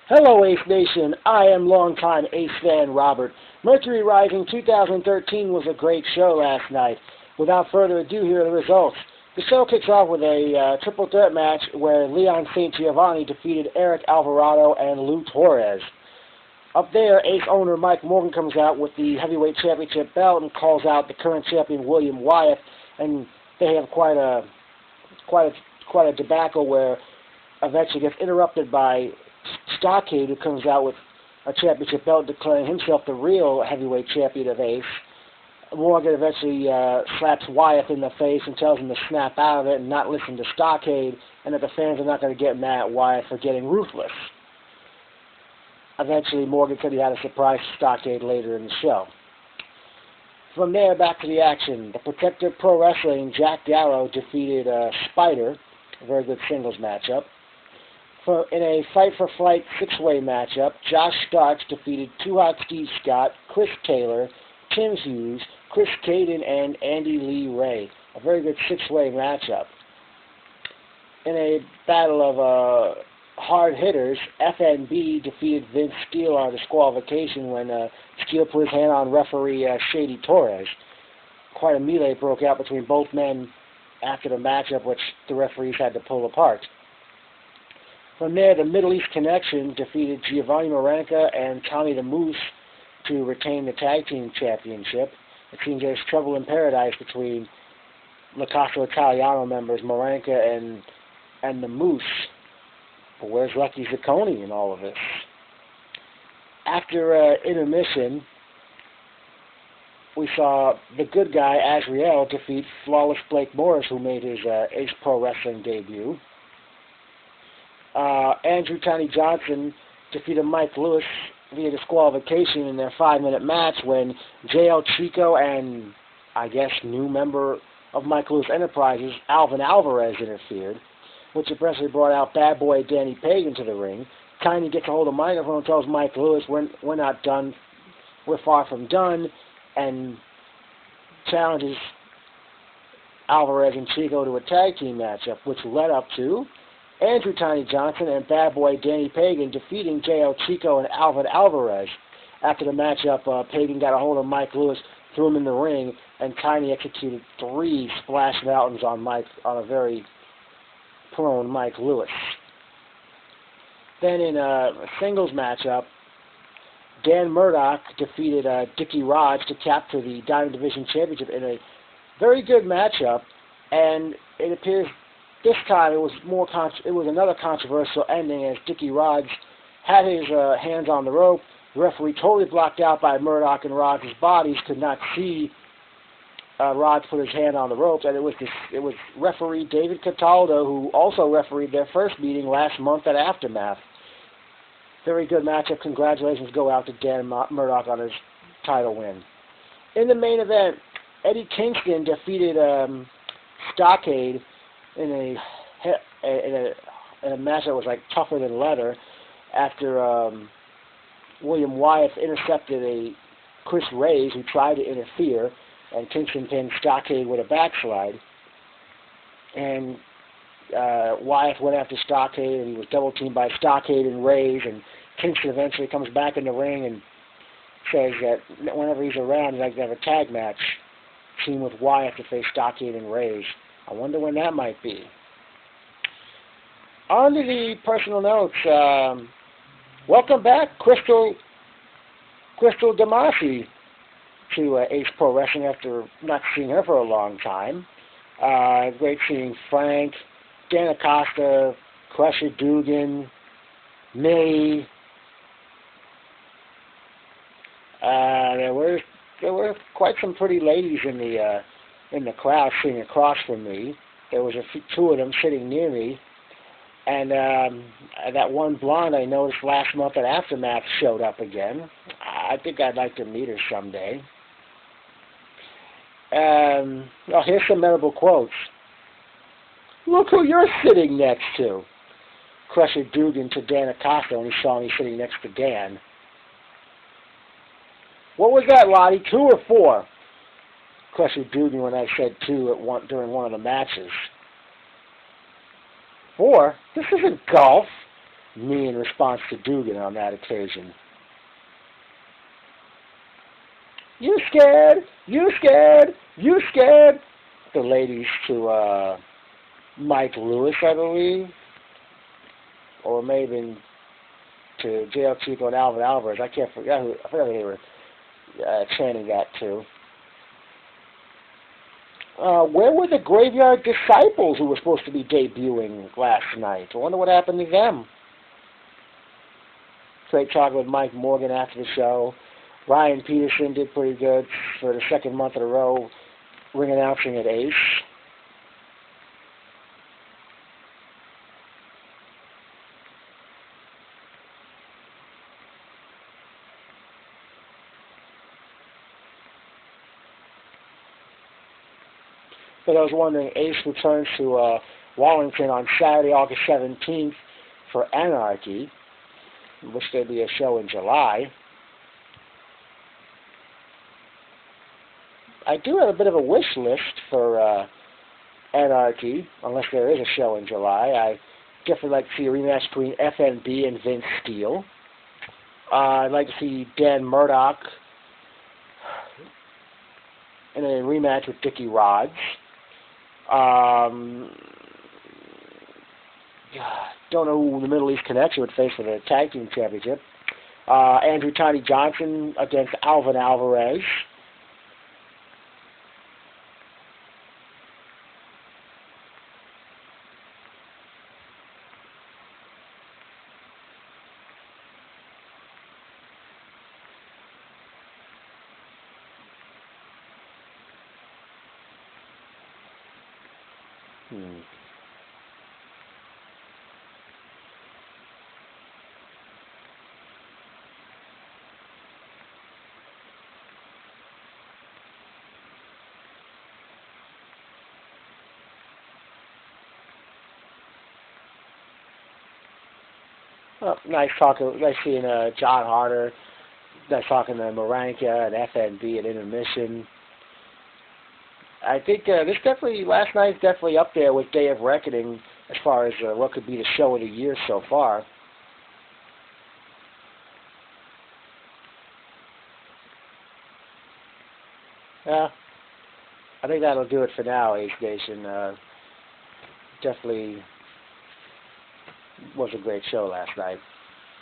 Hello, Ace Nation. I am longtime Ace fan Robert. Mercury Rising 2013 was a great show last night. Without further ado, here are the results. The show kicks off with a triple threat match where Leon St. Giovanni defeated Eric Alvarado and Lou Torres. Up there, Ace owner Mike Morgan comes out with the heavyweight championship belt and calls out the current champion William Wyatt, and they have quite a debacle where eventually gets interrupted by Stockade, who comes out with a championship belt declaring himself the real heavyweight champion of Ace. Morgan eventually slaps Wyatt in the face and tells him to snap out of it and not listen to Stockade, and that the fans are not going to get mad at Wyatt for getting ruthless. Eventually, Morgan said he had a surprise Stockade later in the show. From there, back to the action. The Protector Pro Wrestling, Jack Darrow defeated Spider, a very good singles matchup. In a Fight for Flight six-way matchup, Josh Starks defeated Too Hot Steve Scott, Chris Taylor, Tim Hughes, Chris Caden, and Andy Lee Ray. A very good six-way matchup. In a battle of hard hitters, FNB defeated Vince Steele on disqualification when Steele put his hand on referee Shady Torres. Quite a melee broke out between both men after the matchup, which the referees had to pull apart. From there, the Middle East Connection defeated Giovanni Marenka and Tommy the Moose to retain the Tag Team Championship. It seems there's trouble in paradise between La Casa Italiano members Marenka and the Moose. But where's Lucky Zacconi in all of this? After intermission, we saw the good guy, Azrael, defeat Flawless Blake Morris, who made his Ace Pro Wrestling debut. Andrew Tiny Johnson defeated Mike Lewis via disqualification in their 5-minute match when JL Chico and, I guess, new member of Mike Lewis Enterprises, Alvin Alvarez, interfered, which eventually brought out bad boy Danny Pagan to the ring. Tiny gets a hold of the microphone and tells Mike Lewis, we're not done, we're far from done, and challenges Alvarez and Chico to a tag team matchup, which led up to Andrew Tiny Johnson and bad boy Danny Pagan defeating J.L. Chico and Alvin Alvarez. After the matchup, Pagan got a hold of Mike Lewis, threw him in the ring, and Tiny executed 3 Splash Mountains on a very prone Mike Lewis. Then in a singles matchup, Dan Murdoch defeated Dickie Rhodes to capture the Diamond Division Championship in a very good matchup, and it appears this time it was another controversial ending as Dickie Rhodes had his hands on the rope. The referee, totally blocked out by Murdoch and Rhodes' bodies, could not see Rhodes put his hand on the ropes, and it was referee David Cataldo who also refereed their first meeting last month at Aftermath. Very good matchup. Congratulations go out to Dan Murdoch on his title win. In the main event, Eddie Kingston defeated Stockade in a match that was like tougher than leather after William Wyatt intercepted a Chris Reyes who tried to interfere, and Kingston pinned Stockade with a backslide. And Wyatt went after Stockade, and he was double-teamed by Stockade and Reyes, and Kingston eventually comes back in the ring and says that whenever he's around, he'd like to have a tag match team with Wyatt to face Stockade and Reyes. I wonder when that might be. On to the personal notes. Welcome back, Crystal Damasi, to Ace Pro Wrestling after not seeing her for a long time. Great seeing Frank, Dan Acosta, Crusher Dugan, Millie. There were quite some pretty ladies in the crowd sitting across from me. There was two of them sitting near me, and that one blonde I noticed last month at Aftermath showed up again. I think I'd like to meet her someday. Here's some memorable quotes. Look who you're sitting next to. Crusher Dugan to Dan Acosta when he saw me sitting next to Dan. What was that, Lottie, 2 or 4? Crusher Dugan when I said 2 during one of the matches. 4? This isn't golf. me in response to Dugan on that occasion. You scared? You scared? You scared? The ladies to Mike Lewis, I believe, or maybe to JL Chico and Alvin Alvarez. I forget who they were chanting that to. Where were the Graveyard Disciples who were supposed to be debuting last night? I wonder what happened to them. Straight talking with Mike Morgan after the show. Ryan Peterson did pretty good for the second month in a row, ring announcing at Ace. But I was wondering, Ace returns to Wallington on Saturday, August 17th for Anarchy, which there'll be a show in July. I do have a bit of a wish list for Anarchy, unless there is a show in July. I definitely like to see a rematch between FNB and Vince Steele. I'd like to see Dan Murdoch in a rematch with Dickie Rodds. Don't know who the Middle East Connection would face for the Tag Team Championship. Andrew Tiny Johnson against Alvin Alvarez. Nice talking. Nice seeing John Harder. Nice talking to Maranka and FNB at intermission. I think last night's definitely up there with Day of Reckoning as far as what could be the show of the year so far. Yeah, I think that'll do it for now, Ace Nation. Definitely was a great show last night.